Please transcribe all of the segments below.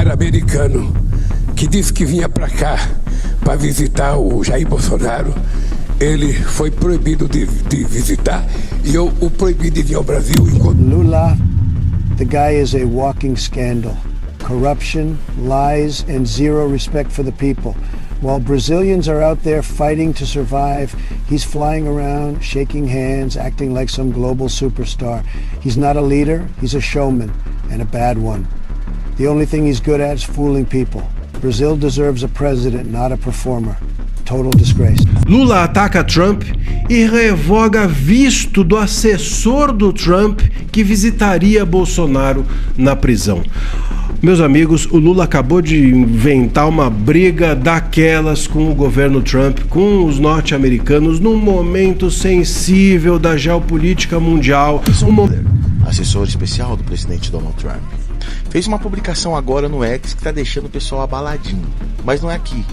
cara americano que disse que vinha para cá para visitar o Jair Bolsonaro. Ele foi proibido de visitar e eu o proibi de vir ao Brasil. Lula, the guy is a walking scandal. Corruption, lies, and zero respect for the people. While Brazilians are out there fighting to survive, he's flying around, shaking hands, acting like some global superstar. He's not a leader, he's a showman, and a bad one. The only thing he's good at is fooling people. Brazil deserves a president, not a performer. Total disgrace. Lula ataca Trump e revoga visto do assessor do Trump que visitaria Bolsonaro na prisão. Meus amigos, o Lula acabou de inventar uma briga daquelas com o governo Trump, com os norte-americanos, num momento sensível da geopolítica mundial. Assessor especial do presidente Donald Trump, fez uma publicação agora no X que tá deixando o pessoal abaladinho. Mas não é aqui,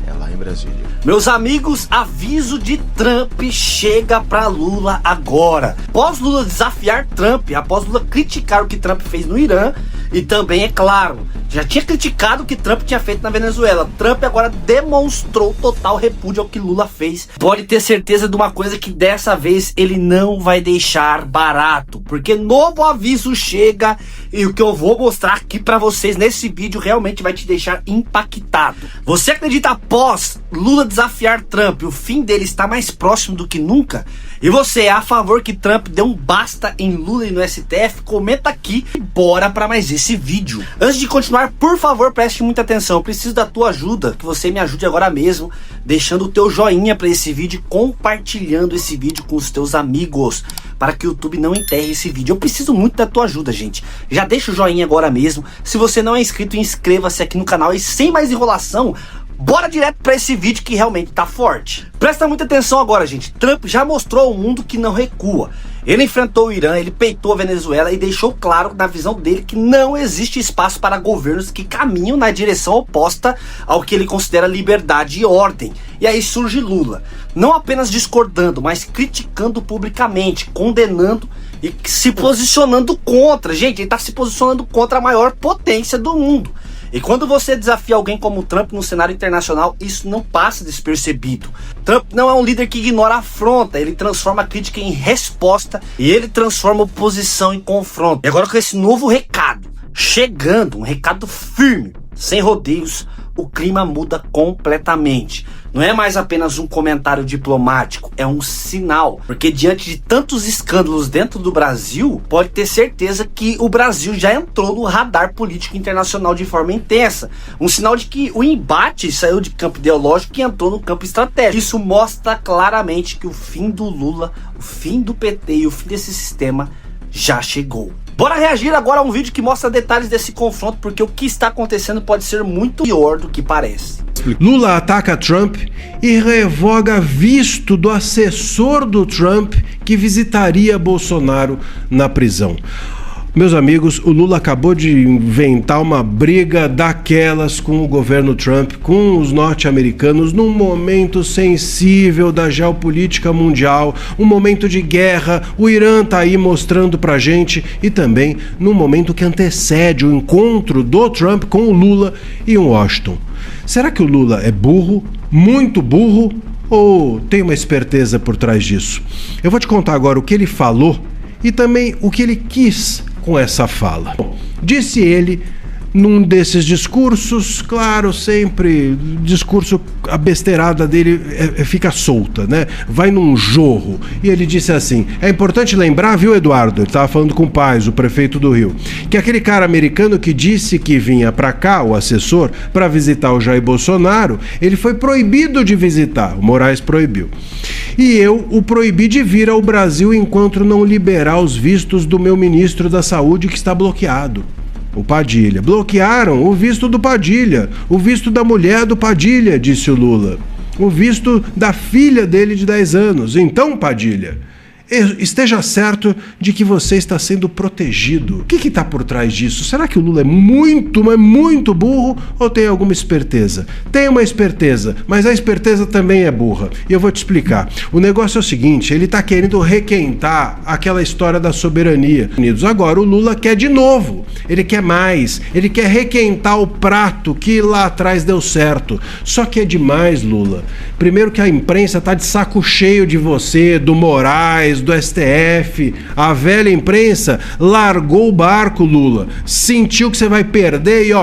é lá em Brasília. Meus amigos, aviso de Trump chega pra Lula agora. Após Lula desafiar Trump, após Lula criticar o que Trump fez no Irã, e também, é claro, já tinha criticado o que Trump tinha feito na Venezuela. Trump agora demonstrou total repúdio ao que Lula fez. Pode ter certeza de uma coisa, que dessa vez ele não vai deixar barato, porque novo aviso chega e o que eu vou mostrar aqui pra vocês nesse vídeo realmente vai te deixar impactado. Você acredita após Lula desafiar Trump, o fim dele está mais próximo do que nunca? E você é a favor que Trump dê um basta em Lula e no STF? Comenta aqui e bora pra mais esse vídeo. Antes de continuar, por favor, preste muita atenção. Eu preciso da tua ajuda, que você me ajude agora mesmo, deixando o teu joinha pra esse vídeo, compartilhando esse vídeo com os teus amigos, para que o YouTube não enterre esse vídeo. Eu preciso muito da tua ajuda, gente. Já deixa o joinha agora mesmo. Se você não é inscrito, inscreva-se aqui no canal. E sem mais enrolação, bora direto pra esse vídeo que realmente tá forte. Presta muita atenção agora, gente. Trump já mostrou ao mundo que não recua. Ele enfrentou o Irã, ele peitou a Venezuela e deixou claro na visão dele que não existe espaço para governos que caminham na direção oposta ao que ele considera liberdade e ordem. E aí surge Lula, não apenas discordando, mas criticando publicamente, condenando e se posicionando contra. Gente, ele está se posicionando contra a maior potência do mundo. E quando você desafia alguém como Trump no cenário internacional, isso não passa despercebido. Trump não é um líder que ignora a afronta, ele transforma a crítica em resposta e ele transforma a oposição em confronto. E agora com esse novo recado chegando, um recado firme, sem rodeios, o clima muda completamente. Não é mais apenas um comentário diplomático, é um sinal. Porque diante de tantos escândalos dentro do Brasil, pode ter certeza que o Brasil já entrou no radar político internacional de forma intensa. Um sinal de que o embate saiu de campo ideológico e entrou no campo estratégico. Isso mostra claramente que o fim do Lula, o fim do PT e o fim desse sistema já chegou. Bora reagir agora a um vídeo que mostra detalhes desse confronto, porque o que está acontecendo pode ser muito pior do que parece. Lula ataca Trump e revoga visto do assessor do Trump que visitaria Bolsonaro na prisão. Meus amigos, o Lula acabou de inventar uma briga daquelas com o governo Trump, com os norte-americanos, num momento sensível da geopolítica mundial, um momento de guerra. O Irã tá aí mostrando pra gente, e também num momento que antecede o encontro do Trump com o Lula em Washington. Será que o Lula é burro, muito burro, ou tem uma esperteza por trás disso? Eu vou te contar agora o que ele falou e também o que ele quis com essa fala. Disse ele num desses discursos, claro, sempre discurso, a besteirada dele fica solta, né? Vai num jorro. E ele disse assim: é importante lembrar, viu, Eduardo? Ele estava falando com o Paes, o prefeito do Rio, que aquele cara americano que disse que vinha para cá, o assessor, para visitar o Jair Bolsonaro, ele foi proibido de visitar. O Moraes proibiu. E eu o proibi de vir ao Brasil enquanto não liberar os vistos do meu ministro da Saúde, que está bloqueado. O Padilha. Bloquearam o visto do Padilha, o visto da mulher do Padilha, disse o Lula, o visto da filha dele de 10 anos. Então, Padilha, esteja certo de que você está sendo protegido. O que está por trás disso? Será que o Lula é muito, mas muito burro ou tem alguma esperteza? Tem uma esperteza, mas a esperteza também é burra. E eu vou te explicar. O negócio é o seguinte, ele está querendo requentar aquela história da soberania. Agora o Lula quer de novo, ele quer mais, ele quer requentar o prato que lá atrás deu certo. Só que é demais, Lula. Primeiro que a imprensa está de saco cheio de você, do Moraes, do STF. A velha imprensa largou o barco, Lula. Sentiu que você vai perder e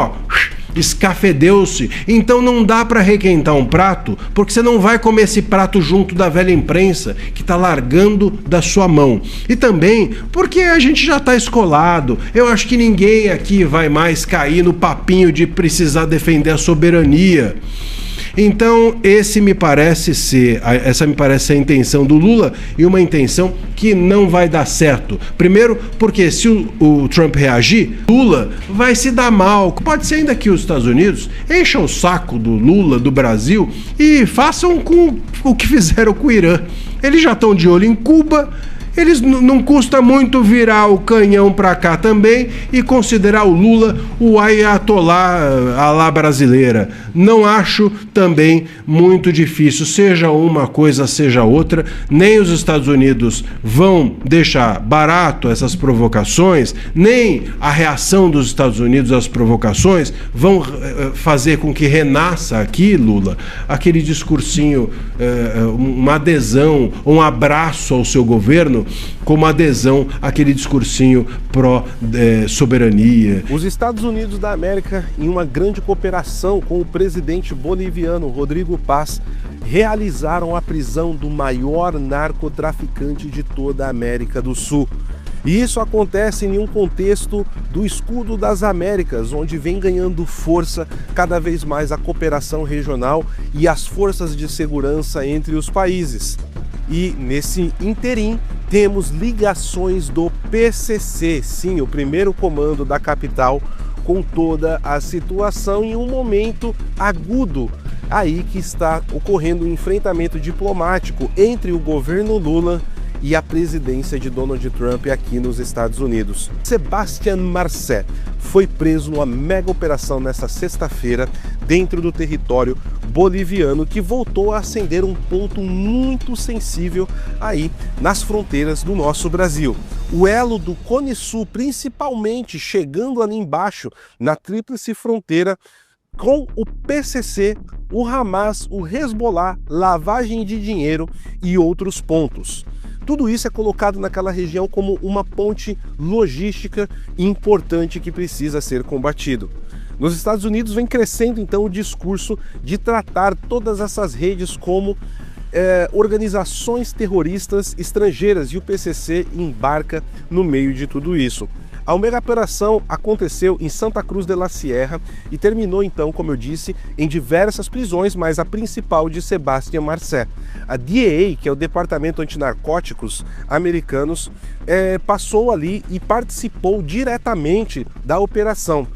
escafedeu-se. Então não dá para requentar um prato, porque você não vai comer esse prato junto da velha imprensa que está largando da sua mão. E também porque a gente já está escolado. Eu acho que ninguém aqui vai mais cair no papinho de precisar defender a soberania. Então, essa me parece ser a intenção do Lula, e uma intenção que não vai dar certo. Primeiro, porque se o Trump reagir, Lula vai se dar mal. Pode ser ainda que os Estados Unidos encham o saco do Lula, do Brasil, e façam com o que fizeram com o Irã. Eles já estão de olho em Cuba. Eles não custa muito virar o canhão para cá também e considerar o Lula o ayatollah alá brasileira. Não acho também muito difícil, seja uma coisa, seja outra. Nem os Estados Unidos vão deixar barato essas provocações, nem a reação dos Estados Unidos às provocações vão fazer com que renasça aqui, Lula, aquele discursinho, uma adesão, um abraço ao seu governo, como adesão àquele discursinho pró-soberania. Os Estados Unidos da América, em uma grande cooperação com o presidente boliviano Rodrigo Paz, realizaram a prisão do maior narcotraficante de toda a América do Sul. E isso acontece em um contexto do Escudo das Américas, onde vem ganhando força cada vez mais a cooperação regional e as forças de segurança entre os países. E nesse interim temos ligações do PCC, sim, o primeiro comando da capital, com toda a situação em um momento agudo aí que está ocorrendo um enfrentamento diplomático entre o governo Lula e a presidência de Donald Trump aqui nos Estados Unidos. Sebastián Marcet foi preso numa mega operação nesta sexta-feira dentro do território boliviano, que voltou a acender um ponto muito sensível aí nas fronteiras do nosso Brasil. O elo do Cone Sul, principalmente chegando ali embaixo na tríplice fronteira com o PCC, o Hamas, o Hezbollah, lavagem de dinheiro e outros pontos. Tudo isso é colocado naquela região como uma ponte logística importante que precisa ser combatido. Nos Estados Unidos vem crescendo então o discurso de tratar todas essas redes como organizações terroristas estrangeiras, e o PCC embarca no meio de tudo isso. A mega operação aconteceu em Santa Cruz de la Sierra e terminou então, como eu disse, em diversas prisões, mas a principal de Sebastián Marcet. A DEA, que é o Departamento Antinarcóticos americanos, passou ali e participou diretamente da operação.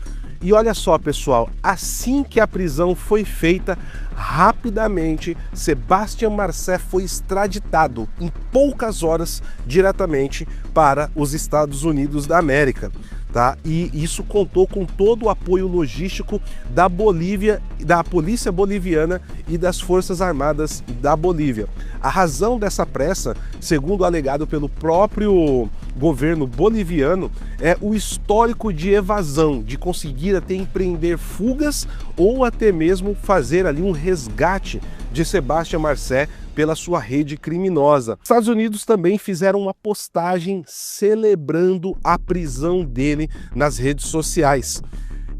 E olha só, pessoal, assim que a prisão foi feita, rapidamente Sebastián Marcet foi extraditado em poucas horas diretamente para os Estados Unidos da América. Tá? E isso contou com todo o apoio logístico da Bolívia, da polícia boliviana e das Forças Armadas da Bolívia. A razão dessa pressa, segundo alegado pelo próprio governo boliviano, é o histórico de evasão, de conseguir até empreender fugas ou até mesmo fazer ali um resgate de Sebastián Marcet pela sua rede criminosa. Os Estados Unidos também fizeram uma postagem celebrando a prisão dele nas redes sociais.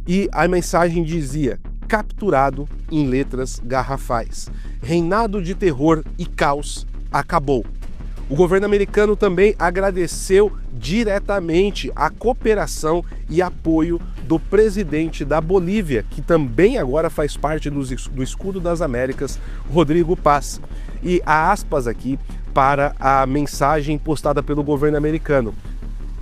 E a mensagem dizia: capturado em letras garrafais. Reinado de terror e caos acabou. O governo americano também agradeceu diretamente a cooperação e apoio do presidente da Bolívia, que também agora faz parte do Escudo das Américas, Rodrigo Paz. E há aspas aqui para a mensagem postada pelo governo americano.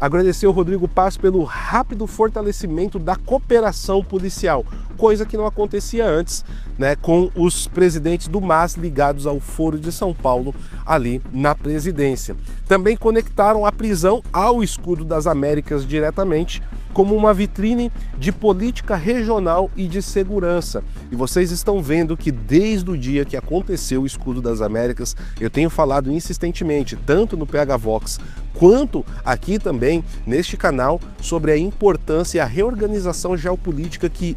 Agradeceu Rodrigo Paz pelo rápido fortalecimento da cooperação policial. coisa que não acontecia antes, né, com os presidentes do MAS ligados ao Foro de São Paulo ali na presidência. Também conectaram a prisão ao Escudo das Américas diretamente, como uma vitrine de política regional e de segurança. E vocês estão vendo que desde o dia que aconteceu o Escudo das Américas, eu tenho falado insistentemente, tanto no PH Vox quanto aqui também neste canal, sobre a importância e a reorganização geopolítica que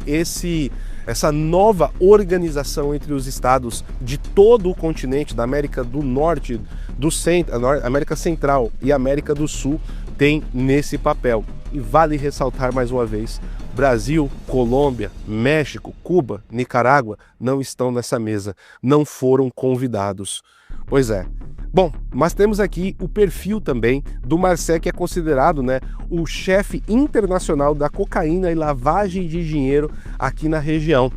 essa nova organização entre os estados de todo o continente, da América do Norte, do Centro, América Central e América do Sul, tem nesse papel. E vale ressaltar mais uma vez, Brasil, Colômbia, México, Cuba, Nicarágua não estão nessa mesa, não foram convidados. Pois é. Bom, mas temos aqui o perfil também do Marcel, que é considerado, né, o chefe internacional da cocaína e lavagem de dinheiro aqui na região.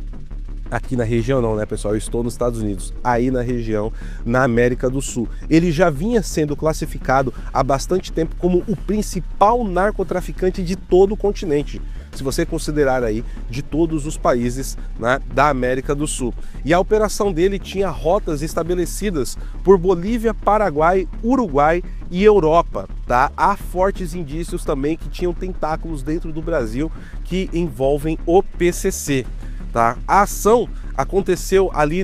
Aqui na região não, né, pessoal? Eu estou nos Estados Unidos, aí na região, na América do Sul. Ele já vinha sendo classificado há bastante tempo como o principal narcotraficante de todo o continente, se você considerar aí de todos os países, né, da América do Sul. E a operação dele tinha rotas estabelecidas por Bolívia, Paraguai, Uruguai e Europa, tá? Há fortes indícios também que tinham tentáculos dentro do Brasil que envolvem o PCC. Tá? A ação aconteceu ali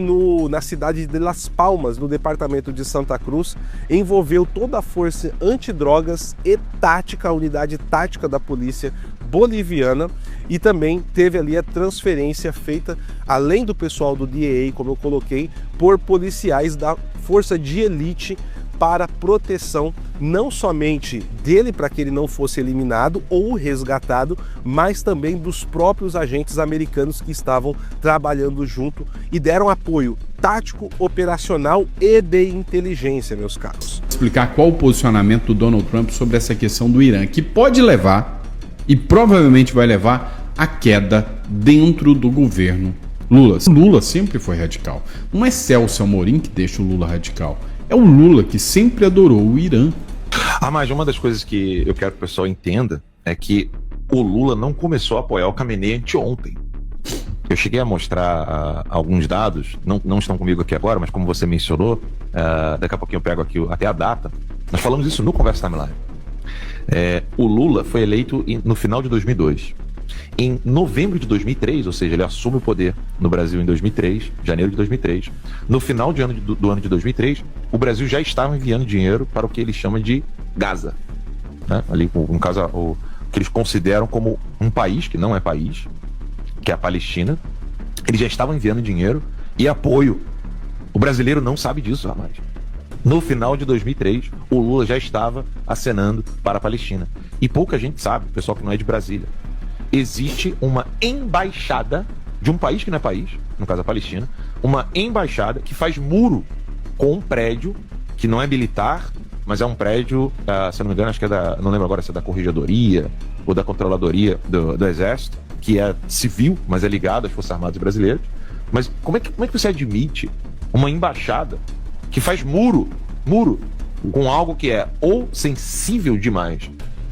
na cidade de Las Palmas, no departamento de Santa Cruz, envolveu toda a força antidrogas e tática, a unidade tática da polícia boliviana, e também teve ali a transferência feita, além do pessoal do DEA, como eu coloquei, por policiais da força de elite para proteção não somente dele, para que ele não fosse eliminado ou resgatado, mas também dos próprios agentes americanos que estavam trabalhando junto e deram apoio tático, operacional e de inteligência, meus caros. Explicar qual o posicionamento do Donald Trump sobre essa questão do Irã, que pode levar, e provavelmente vai levar, à queda dentro do governo Lula. Lula sempre foi radical. Não é Celso Amorim que deixa o Lula radical. É o Lula que sempre adorou o Irã. Mas uma das coisas que eu quero que o pessoal entenda é que o Lula não começou a apoiar o Khamenei anteontem. Eu cheguei a mostrar alguns dados, não estão comigo aqui agora, mas como você mencionou, daqui a pouquinho eu pego aqui até a data. Nós falamos isso no Conversa Timeline. O Lula foi eleito no final de 2002. Em novembro de 2003, ou seja, ele assume o poder no Brasil em 2003, janeiro de 2003. No final do ano de 2003, o Brasil já estava enviando dinheiro para o que ele chama de Gaza, né? Ali, no caso, o que eles consideram como um país, que não é país, que é a Palestina. Eles já estavam enviando dinheiro e apoio. O brasileiro não sabe disso, rapaz. No final de 2003, o Lula já estava acenando para a Palestina. E pouca gente sabe, pessoal que não é de Brasília. Existe uma embaixada de um país que não é país, no caso a Palestina, uma embaixada que faz muro com um prédio que não é militar, mas é um prédio, se eu não me engano, acho que não lembro agora se é da Corregedoria ou da Controladoria do Exército, que é civil, mas é ligado às Forças Armadas Brasileiras. Mas como é que você admite uma embaixada que faz muro com algo que é ou sensível demais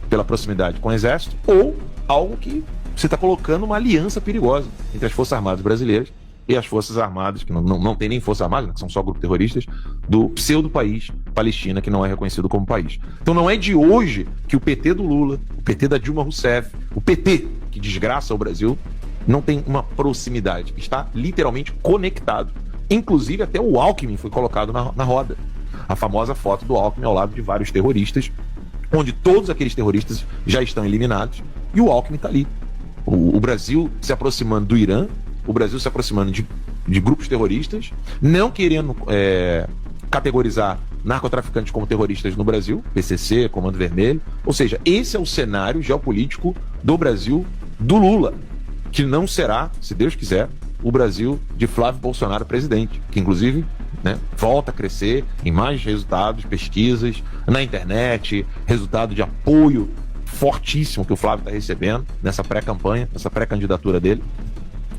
pela proximidade com o Exército, ou algo que você está colocando uma aliança perigosa entre as Forças Armadas brasileiras e as Forças Armadas, que não tem nem Forças Armadas, né, que são só grupos terroristas, do pseudo-país Palestina, que não é reconhecido como país. Então não é de hoje que o PT do Lula, o PT da Dilma Rousseff, o PT que desgraça o Brasil, não tem uma proximidade, está literalmente conectado. Inclusive até o Alckmin foi colocado na roda. A famosa foto do Alckmin ao lado de vários terroristas, onde todos aqueles terroristas já estão eliminados e o Alckmin está ali. O Brasil se aproximando do Irã, o Brasil se aproximando de grupos terroristas, não querendo categorizar narcotraficantes como terroristas no Brasil, PCC, Comando Vermelho. Ou seja, esse é o cenário geopolítico do Brasil do Lula, que não será, se Deus quiser, o Brasil de Flávio Bolsonaro presidente, que inclusive, né, volta a crescer em mais resultados, pesquisas, na internet, resultado de apoio fortíssimo que o Flávio está recebendo nessa pré-campanha, nessa pré-candidatura dele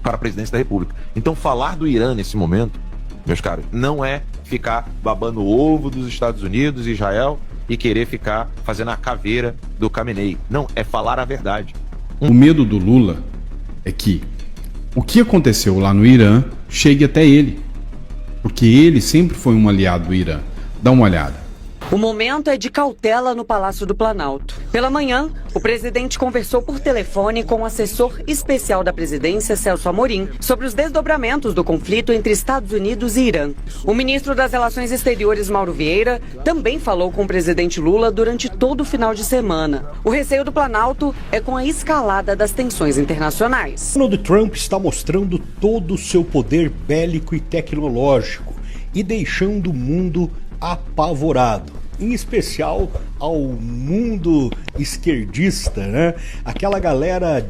para a presidência da República. Então falar do Irã nesse momento, meus caros, não é ficar babando o ovo dos Estados Unidos e Israel e querer ficar fazendo a caveira do Khamenei. Não, é falar a verdade. O medo do Lula é que o que aconteceu lá no Irã chegue até ele, porque ele sempre foi um aliado do Irã. Dá uma olhada. O momento é de cautela no Palácio do Planalto. Pela manhã, o presidente conversou por telefone com o assessor especial da presidência, Celso Amorim, sobre os desdobramentos do conflito entre Estados Unidos e Irã. O ministro das Relações Exteriores, Mauro Vieira, também falou com o presidente Lula durante todo o final de semana. O receio do Planalto é com a escalada das tensões internacionais. Donald Trump está mostrando todo o seu poder bélico e tecnológico e deixando o mundo apavorado. Em especial ao mundo esquerdista, né? Aquela galera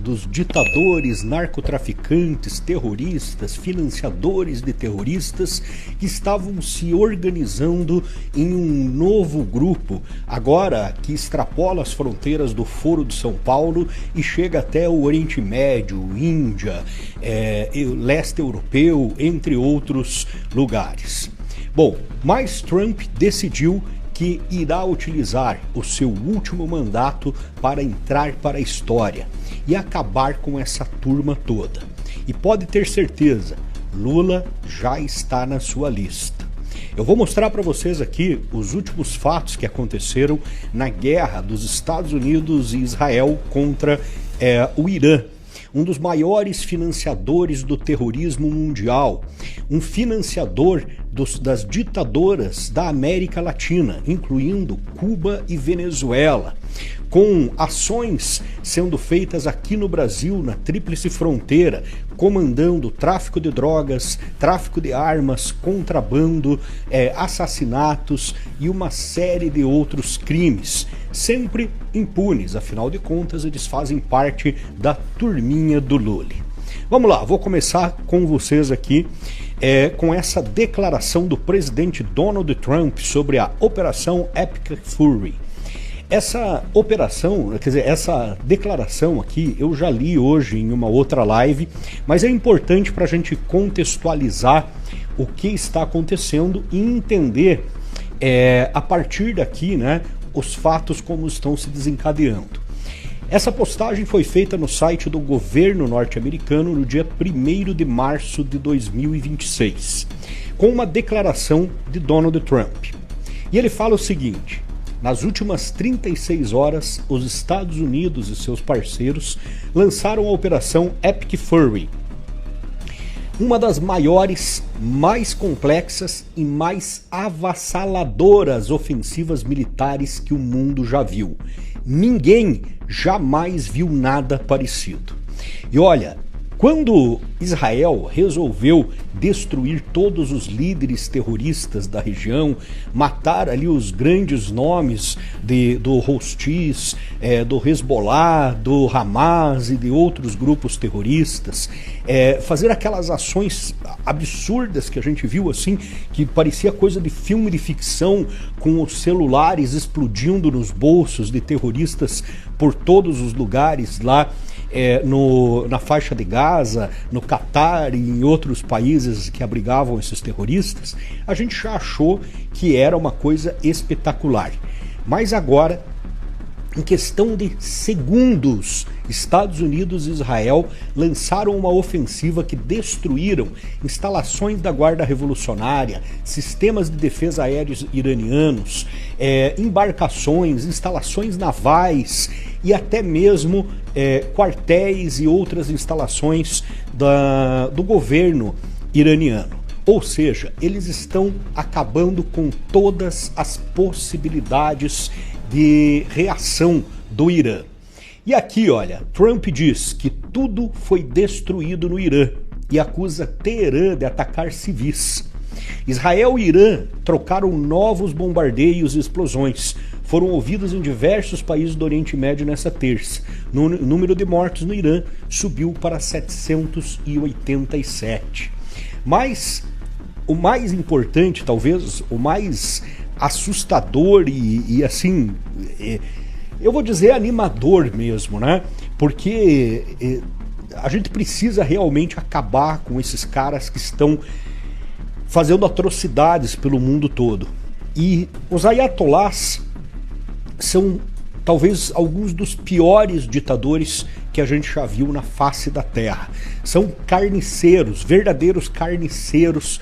dos ditadores, narcotraficantes, terroristas, financiadores de terroristas que estavam se organizando em um novo grupo, agora que extrapola as fronteiras do Foro de São Paulo e chega até o Oriente Médio, Índia, leste europeu, entre outros lugares. Bom, mas Trump decidiu que irá utilizar o seu último mandato para entrar para a história e acabar com essa turma toda. E pode ter certeza, Lula já está na sua lista. Eu vou mostrar para vocês aqui os últimos fatos que aconteceram na guerra dos Estados Unidos e Israel contra o Irã. Um dos maiores financiadores do terrorismo mundial, um financiador das ditadoras da América Latina, incluindo Cuba e Venezuela, com ações sendo feitas aqui no Brasil, na Tríplice Fronteira, comandando tráfico de drogas, tráfico de armas, contrabando, assassinatos e uma série de outros crimes, sempre impunes, afinal de contas eles fazem parte da turminha do Lula. Vamos lá, vou começar com vocês aqui com essa declaração do presidente Donald Trump sobre a Operação Epic Fury. Essa operação, quer dizer, essa declaração aqui eu já li hoje em uma outra live, mas é importante para a gente contextualizar o que está acontecendo e entender a partir daqui, né, os fatos como estão se desencadeando. Essa postagem foi feita no site do governo norte-americano no dia 1º de março de 2026, com uma declaração de Donald Trump. E ele fala o seguinte: nas últimas 36 horas, os Estados Unidos e seus parceiros lançaram a Operação Epic Fury, uma das maiores, mais complexas e mais avassaladoras ofensivas militares que o mundo já viu. Ninguém jamais viu nada parecido. E olha, quando Israel resolveu destruir todos os líderes terroristas da região, matar ali os grandes nomes do Houthis, do Hezbollah, do Hamas e de outros grupos terroristas, fazer aquelas ações absurdas que a gente viu assim, que parecia coisa de filme de ficção, com os celulares explodindo nos bolsos de terroristas por todos os lugares lá, na faixa de Gaza, no Catar e em outros países que abrigavam esses terroristas, a gente já achou que era uma coisa espetacular. Mas agora, em questão de segundos, Estados Unidos e Israel lançaram uma ofensiva que destruíram instalações da Guarda Revolucionária, sistemas de defesa aéreos iranianos, embarcações, instalações navais e até mesmo quartéis e outras instalações do governo iraniano. Ou seja, eles estão acabando com todas as possibilidades de reação do Irã. E aqui, olha, Trump diz que tudo foi destruído no Irã e acusa Teherã de atacar civis. Israel e Irã trocaram novos bombardeios e explosões. Foram ouvidos em diversos países do Oriente Médio nessa terça. O número de mortos no Irã subiu para 787. Mas o mais importante, talvez o mais assustador e assim, eu vou dizer animador mesmo, né? Porque a gente precisa realmente acabar com esses caras que estão fazendo atrocidades pelo mundo todo. E os ayatollahs são talvez alguns dos piores ditadores que a gente já viu na face da terra. São carniceiros, verdadeiros carniceiros,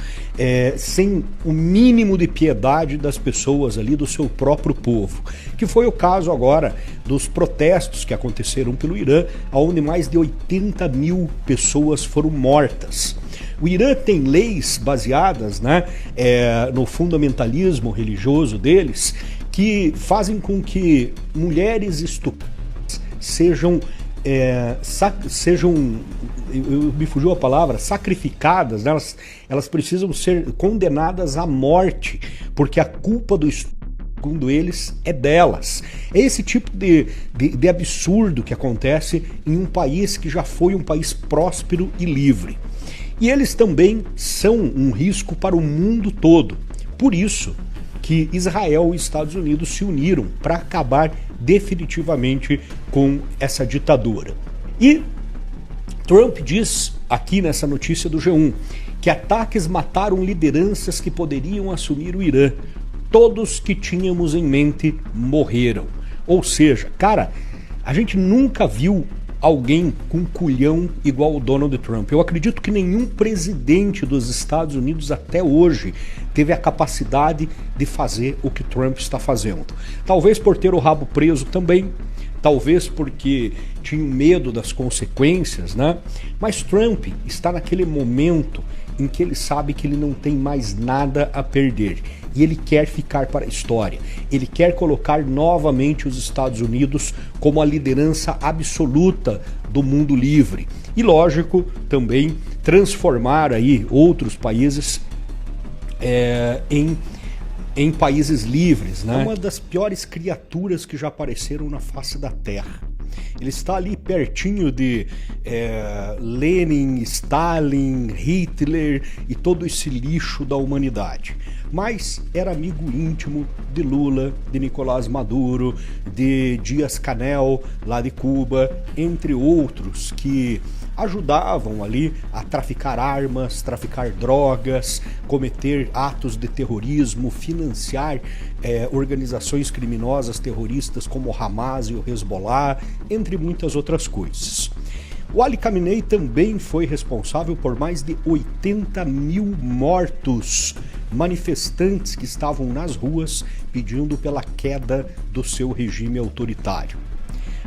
sem o mínimo de piedade das pessoas ali, do seu próprio povo. Que foi o caso agora dos protestos que aconteceram pelo Irã, onde mais de 80 mil pessoas foram mortas. O Irã tem leis baseadas, né, no fundamentalismo religioso deles, que fazem com que mulheres estupradas sejam, me fugiu a palavra, sacrificadas, né? Elas precisam ser condenadas à morte, porque a culpa do estupro, segundo eles, é delas. É esse tipo de absurdo que acontece em um país que já foi um país próspero e livre. E eles também são um risco para o mundo todo. Por isso que Israel e Estados Unidos se uniram para acabar definitivamente com essa ditadura. E Trump diz aqui nessa notícia do G1 que ataques mataram lideranças que poderiam assumir o Irã. Todos que tínhamos em mente morreram. Ou seja, cara, a gente nunca viu alguém com culhão igual o Donald Trump. Eu acredito que nenhum presidente dos Estados Unidos até hoje teve a capacidade de fazer o que Trump está fazendo. Talvez por ter o rabo preso também, talvez porque tinha medo das consequências, né? Mas Trump está naquele momento em que ele sabe que ele não tem mais nada a perder. E ele quer ficar para a história. Ele quer colocar novamente os Estados Unidos como a liderança absoluta do mundo livre. E, lógico, também transformar aí outros países em países livres, né? É uma das piores criaturas que já apareceram na face da Terra. Ele está ali pertinho de Lenin, Stalin, Hitler e todo esse lixo da humanidade. Mas era amigo íntimo de Lula, de Nicolás Maduro, de Díaz-Canel, lá de Cuba, entre outros que ajudavam ali a traficar armas, traficar drogas, cometer atos de terrorismo, financiar organizações criminosas terroristas como o Hamas e o Hezbollah, entre muitas outras coisas. O Ali Khamenei também foi responsável por mais de 80 mil mortos, manifestantes que estavam nas ruas pedindo pela queda do seu regime autoritário.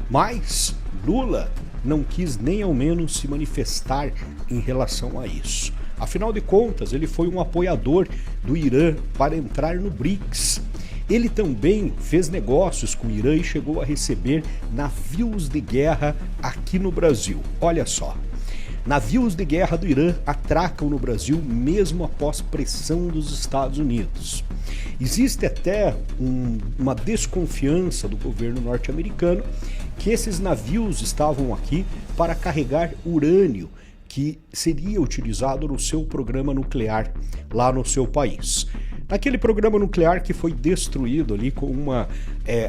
Mas Lula não quis nem ao menos se manifestar em relação a isso. Afinal de contas, ele foi um apoiador do Irã para entrar no BRICS. Ele também fez negócios com o Irã e chegou a receber navios de guerra aqui no Brasil. Olha só, navios de guerra do Irã atracam no Brasil mesmo após pressão dos Estados Unidos. Existe até uma desconfiança do governo norte-americano que esses navios estavam aqui para carregar urânio que seria utilizado no seu programa nuclear lá no seu país. Naquele programa nuclear que foi destruído ali com uma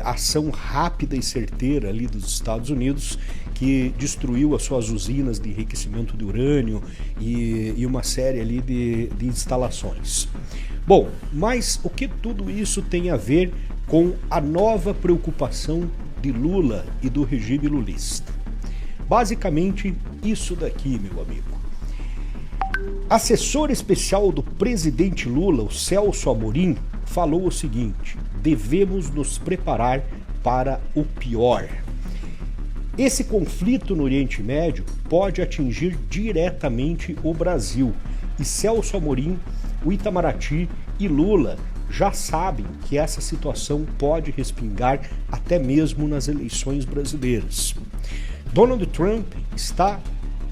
ação rápida e certeira ali dos Estados Unidos, que destruiu as suas usinas de enriquecimento de urânio e uma série ali de instalações. Bom, mas o que tudo isso tem a ver com a nova preocupação de Lula e do regime lulista? Basicamente isso daqui, meu amigo. Assessor especial do presidente Lula, o Celso Amorim, falou o seguinte: devemos nos preparar para o pior. Esse conflito no Oriente Médio pode atingir diretamente o Brasil. E Celso Amorim, o Itamaraty e Lula já sabem que essa situação pode respingar até mesmo nas eleições brasileiras. Donald Trump está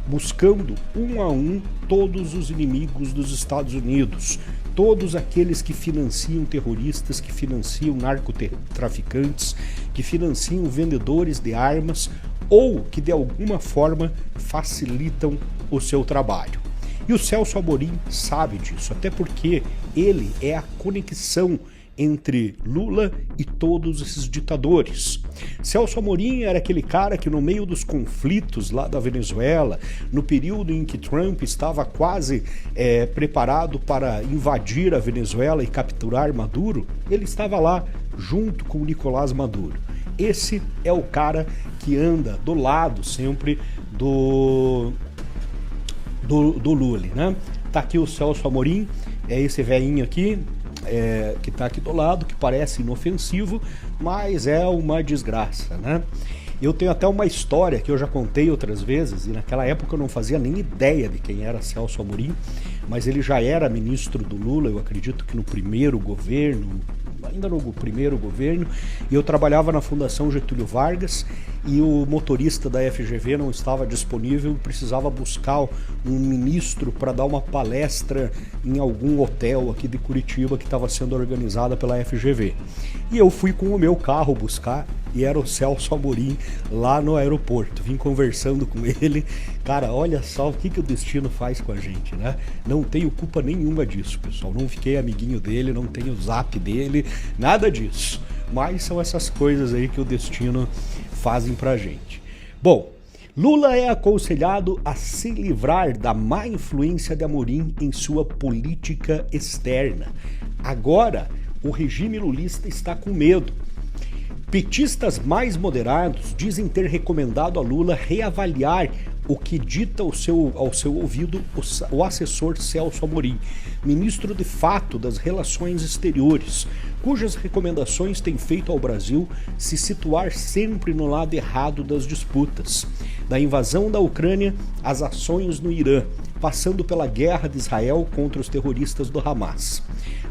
buscando um a um todos os inimigos dos Estados Unidos, todos aqueles que financiam terroristas, que financiam narcotraficantes, que financiam vendedores de armas ou que de alguma forma facilitam o seu trabalho. E o Celso Amorim sabe disso, até porque ele é a conexão entre Lula e todos esses ditadores. Celso Amorim era aquele cara que no meio dos conflitos lá da Venezuela, no período em que Trump estava quase preparado para invadir a Venezuela e capturar Maduro, ele estava lá junto com o Nicolás Maduro. esse é o cara que anda do lado sempre do Lula, né? Tá aqui o Celso Amorim, é esse velhinho aqui, que tá aqui do lado, que parece inofensivo, mas é uma desgraça, né? Eu tenho até uma história que eu já contei outras vezes, e naquela época eu não fazia nem ideia de quem era Celso Amorim, mas ele já era ministro do Lula, eu acredito que no primeiro governo, ainda no primeiro governo, e eu trabalhava na Fundação Getúlio Vargas, e o motorista da FGV não estava disponível, precisava buscar um ministro para dar uma palestra em algum hotel aqui de Curitiba que estava sendo organizada pela FGV. E eu fui com o meu carro buscar, e era o Celso Amorim lá no aeroporto. Vim conversando com ele. Cara, olha só o que o destino faz com a gente, né? Não tenho culpa nenhuma disso, pessoal. Não fiquei amiguinho dele, não tenho o zap dele, nada disso. Mas são essas coisas aí que o destino fazem pra gente. Bom, Lula é aconselhado a se livrar da má influência de Amorim em sua política externa. Agora, o regime lulista está com medo. Petistas mais moderados dizem ter recomendado a Lula reavaliar o que dita ao seu ouvido o assessor Celso Amorim, ministro de fato das Relações Exteriores, cujas recomendações têm feito ao Brasil se situar sempre no lado errado das disputas, da invasão da Ucrânia às ações no Irã, passando pela guerra de Israel contra os terroristas do Hamas.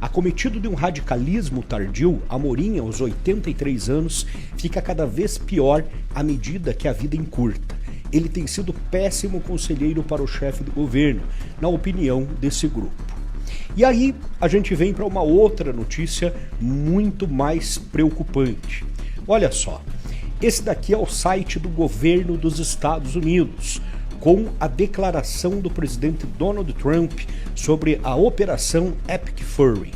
Acometido de um radicalismo tardio, Amorim, aos 83 anos, fica cada vez pior à medida que a vida encurta. Ele tem sido péssimo conselheiro para o chefe do governo, na opinião desse grupo. E aí a gente vem para uma outra notícia muito mais preocupante. Olha só, esse daqui é o site do governo dos Estados Unidos, com a declaração do presidente Donald Trump sobre a Operação Epic Fury,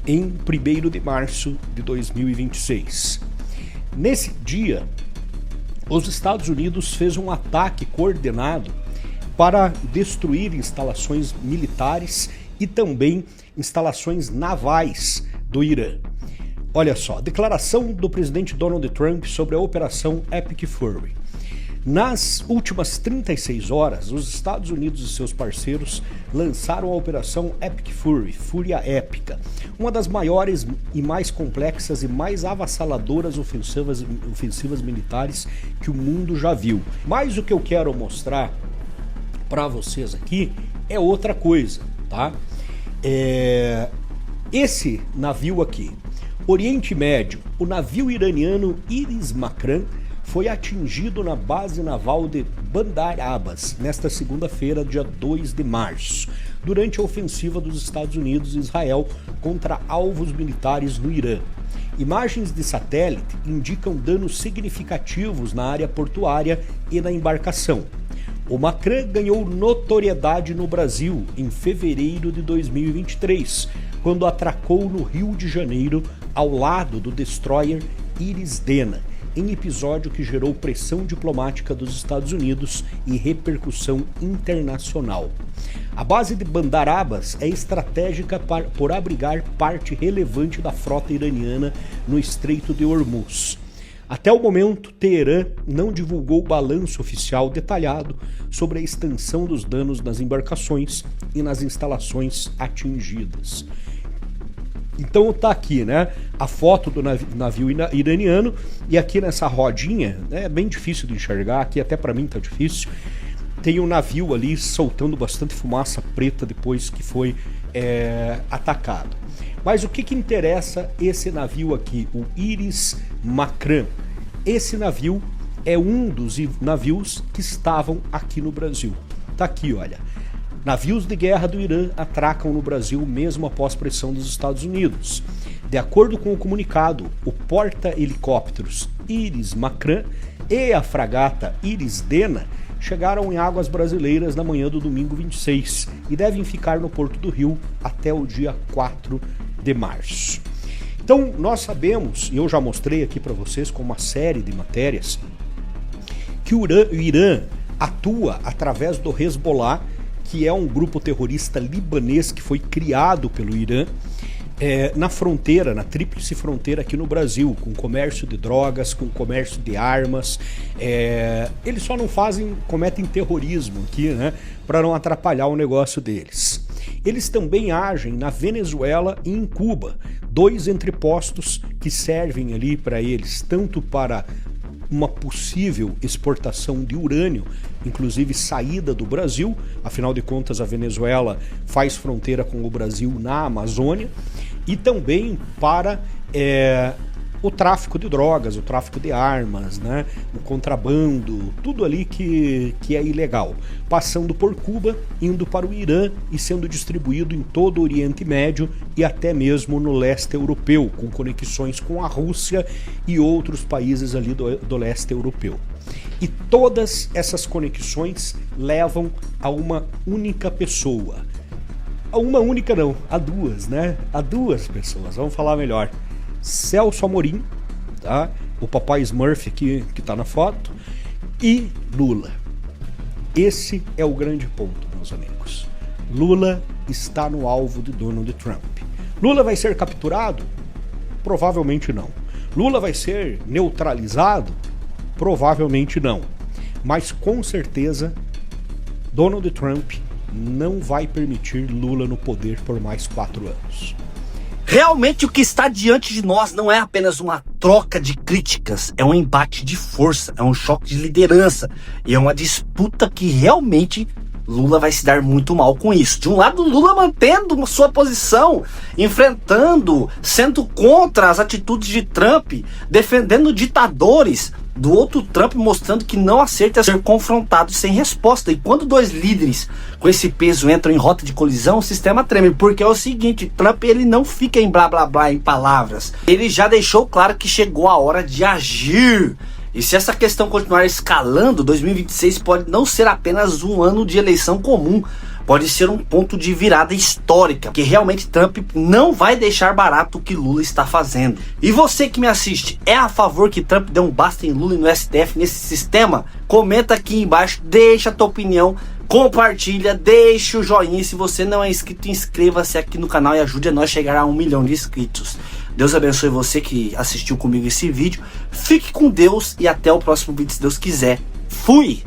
em 1º de março de 2026. Nesse dia, os Estados Unidos fez um ataque coordenado para destruir instalações militares e também instalações navais do Irã. Olha só, declaração do presidente Donald Trump sobre a Operação Epic Fury. Nas últimas 36 horas, os Estados Unidos e seus parceiros lançaram a Operação Epic Fury, Fúria Épica, uma das maiores e mais complexas e mais avassaladoras ofensivas militares que o mundo já viu. Mas o que eu quero mostrar para vocês aqui é outra coisa, tá? Esse navio aqui, Oriente Médio, o navio iraniano Iris Makran, foi atingido na base naval de Bandar Abbas nesta segunda-feira, dia 2 de março, durante a ofensiva dos Estados Unidos e Israel contra alvos militares no Irã. Imagens de satélite indicam danos significativos na área portuária e na embarcação. O Makran ganhou notoriedade no Brasil em fevereiro de 2023, quando atracou no Rio de Janeiro ao lado do destroyer Iris Dena, em episódio que gerou pressão diplomática dos Estados Unidos e repercussão internacional. A base de Bandar Abbas é estratégica por abrigar parte relevante da frota iraniana no Estreito de Hormuz. Até o momento, Teherã não divulgou o balanço oficial detalhado sobre a extensão dos danos nas embarcações e nas instalações atingidas. Então tá aqui, né, a foto do navio iraniano, e aqui nessa rodinha, é bem difícil de enxergar, aqui até para mim tá difícil, tem um navio ali soltando bastante fumaça preta depois que foi atacado. Mas o que interessa esse navio aqui, o Iris Makran? Esse navio é um dos navios que estavam aqui no Brasil. Tá aqui, olha. Navios de guerra do Irã atracam no Brasil mesmo após pressão dos Estados Unidos. De acordo com o comunicado, o porta-helicópteros Iris Makran e a fragata Iris Dena chegaram em águas brasileiras na manhã do domingo 26 e devem ficar no Porto do Rio até o dia 4 de março. Então, nós sabemos, e eu já mostrei aqui para vocês com uma série de matérias, que o Irã atua através do Hezbollah, que é um grupo terrorista libanês que foi criado pelo Irã, na fronteira, na tríplice fronteira aqui no Brasil, com comércio de drogas, com comércio de armas. Eles só não cometem terrorismo aqui, né, para não atrapalhar o negócio deles. Eles também agem na Venezuela e em Cuba, 2 entrepostos que servem ali para eles, tanto para uma possível exportação de urânio, inclusive saída do Brasil, afinal de contas a Venezuela faz fronteira com o Brasil na Amazônia, e também para o tráfico de drogas, o tráfico de armas, né? O contrabando, tudo ali que é ilegal, passando por Cuba, indo para o Irã e sendo distribuído em todo o Oriente Médio e até mesmo no leste europeu, com conexões com a Rússia e outros países ali do leste europeu. E todas essas conexões levam a uma única pessoa. A uma única não, a duas, né? A 2 pessoas, vamos falar melhor. Celso Amorim, tá? O papai Smurf que tá na foto, e Lula. Esse é o grande ponto, meus amigos. Lula está no alvo de Donald Trump. Lula vai ser capturado? Provavelmente não. Lula vai ser neutralizado? Provavelmente não. Mas com certeza Donald Trump não vai permitir Lula no poder por mais 4 anos. Realmente o que está diante de nós não é apenas uma troca de críticas, é um embate de força, é um choque de liderança e é uma disputa que realmente Lula vai se dar muito mal com isso. De um lado, Lula mantendo sua posição, enfrentando, sendo contra as atitudes de Trump, defendendo ditadores. Do outro, Trump mostrando que não aceita ser confrontado sem resposta. E quando 2 líderes com esse peso entram em rota de colisão, o sistema treme. Porque é o seguinte, Trump ele não fica em blá blá blá, em palavras. Ele já deixou claro que chegou a hora de agir. E se essa questão continuar escalando, 2026 pode não ser apenas um ano de eleição comum. Pode ser um ponto de virada histórica, porque realmente Trump não vai deixar barato o que Lula está fazendo. E você que me assiste, é a favor que Trump dê um basta em Lula e no STF nesse sistema? Comenta aqui embaixo, deixa a tua opinião, compartilha, deixa o joinha. E se você não é inscrito, inscreva-se aqui no canal e ajude a nós a chegar a 1 milhão de inscritos. Deus abençoe você que assistiu comigo esse vídeo. Fique com Deus e até o próximo vídeo, se Deus quiser. Fui!